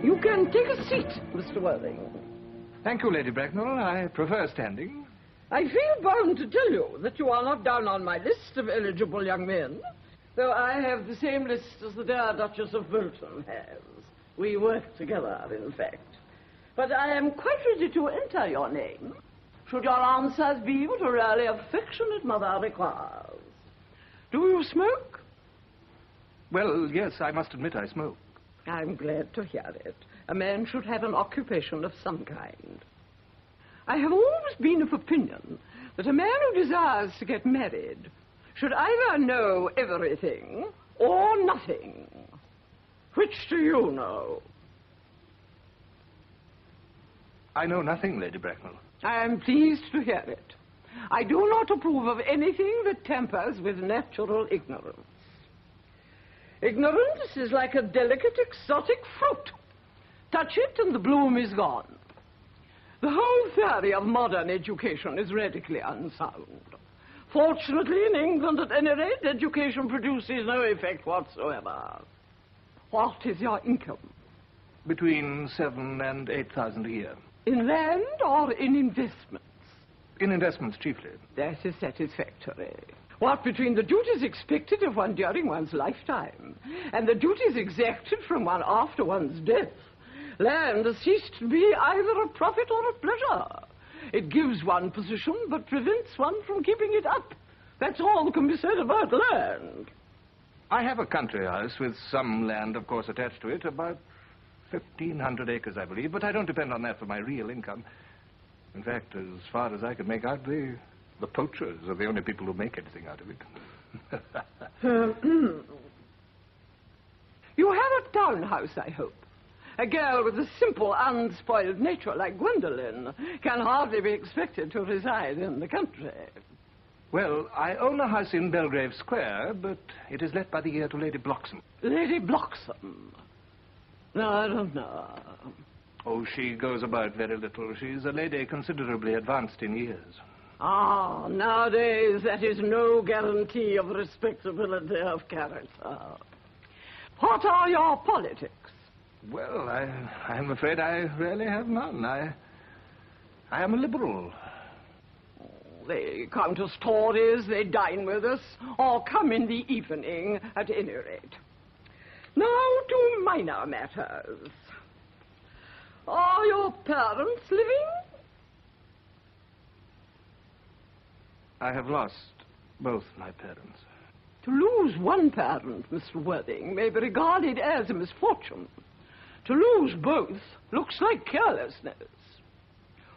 You can take a seat, Mr. Worthing. Thank you, Lady Bracknell. I prefer standing. I feel bound to tell you that you are not down on my list of eligible young men, though I have the same list as the dear Duchess of Bolton has. We work together, in fact. But I am quite ready to enter your name, should your answers be what a really affectionate mother requires. Do you smoke? Well, yes, I must admit I smoke. I'm glad to hear it. A man should have an occupation of some kind. I have always been of opinion that a man who desires to get married should either know everything or nothing. Which do you know? I know nothing, Lady Bracknell. I am pleased to hear it. I do not approve of anything that tampers with natural ignorance. Ignorance is like a delicate, exotic fruit. Touch it and the bloom is gone. The whole theory of modern education is radically unsound. Fortunately, in England, at any rate, education produces no effect whatsoever. What is your income? Between 7,000 and 8,000 a year. In land or in investments? In investments, chiefly. That is satisfactory. What between the duties expected of one during one's lifetime and the duties exacted from one after one's death, land has ceased to be either a profit or a pleasure. It gives one position but prevents one from keeping it up. That's all that can be said about land. I have a country house with some land, of course, attached to it, about 1,500 acres, I believe, but I don't depend on that for my real income. In fact, as far as I can make out, the poachers are the only people who make anything out of it. You have a townhouse, I hope. A girl with a simple, unspoiled nature like Gwendolen can hardly be expected to reside in the country. Well, I own a house in Belgrave Square, but it is let by the year to Lady Bloxham. Lady Bloxham? No, I don't know. Oh, she goes about very little. She's a lady considerably advanced in years. Ah, nowadays that is no guarantee of respectability of character. What are your politics? Well, I'm afraid I really have none. I am a liberal. They come to Tories, they dine with us, or come in the evening, at any rate. Now to minor matters. Are your parents living? I have lost both my parents. To lose one parent, Mr. Worthing, may be regarded as a misfortune. To lose both looks like carelessness.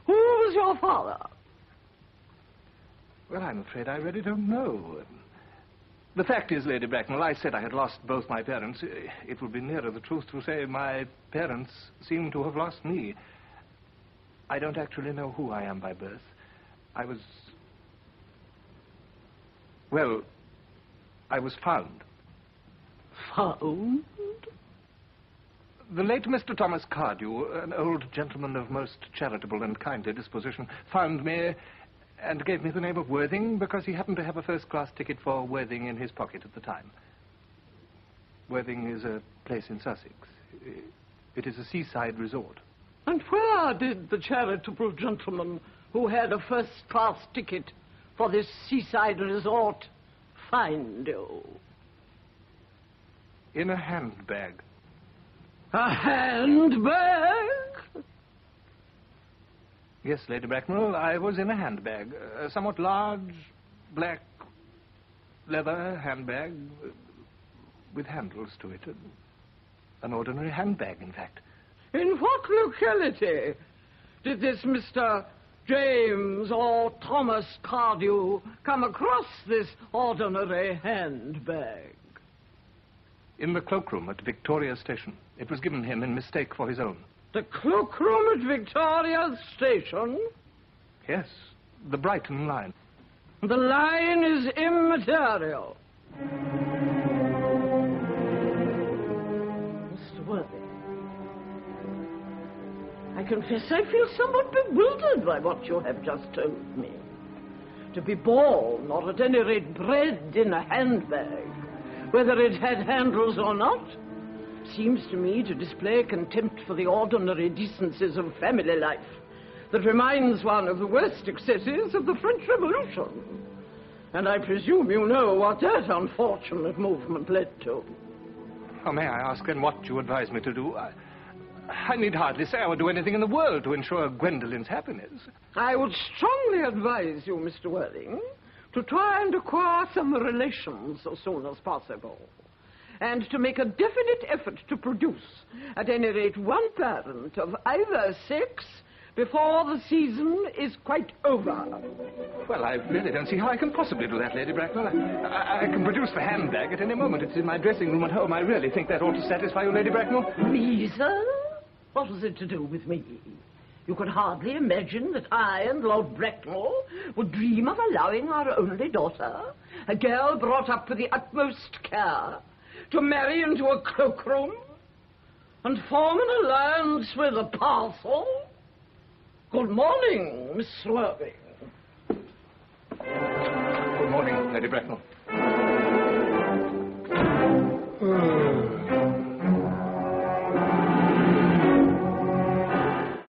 Who was your father? Well, I'm afraid I really don't know. The fact is, Lady Bracknell, I said I had lost both my parents. It would be nearer the truth to say my parents seem to have lost me. I don't actually know who I am by birth. I was found. Found? The late Mr. Thomas Cardew, an old gentleman of most charitable and kindly disposition, found me and gave me the name of Worthing because he happened to have a first-class ticket for Worthing in his pocket at the time. Worthing is a place in Sussex. It is a seaside resort. And where did the charitable gentleman who had a first-class ticket for this seaside resort find you? In a handbag. A handbag? Yes, Lady Bracknell, I was in a handbag. A somewhat large, black, leather handbag with handles to it. An ordinary handbag, in fact. In what locality did this Mr. James or Thomas Cardew come across this ordinary handbag? In the cloakroom at Victoria Station. It was given him in mistake for his own. The cloakroom at Victoria Station? Yes, the Brighton line. The line is immaterial. Mr. Worthing, I confess I feel somewhat bewildered by what you have just told me. To be born, or at any rate bred in a handbag, whether it had handles or not, seems to me to display contempt for the ordinary decencies of family life that reminds one of the worst excesses of the French Revolution. And I presume you know what that unfortunate movement led to. Oh, may I ask then what you advise me to do? I need hardly say I would do anything in the world to ensure Gwendolyn's happiness. I would strongly advise you, Mr. Worthing, to try and acquire some relations as soon as possible, and to make a definite effort to produce, at any rate, one parent of either sex before the season is quite over. Well, I really don't see how I can possibly do that, Lady Bracknell. I can produce the handbag at any moment. It's in my dressing room at home. I really think that ought to satisfy you, Lady Bracknell. Me, sir? What has it to do with me? You can hardly imagine that I and Lord Bracknell would dream of allowing our only daughter, a girl brought up with the utmost care, to marry into a cloakroom and form an alliance with a parcel? Good morning, Miss Worthing. Good morning, Lady Bracknell.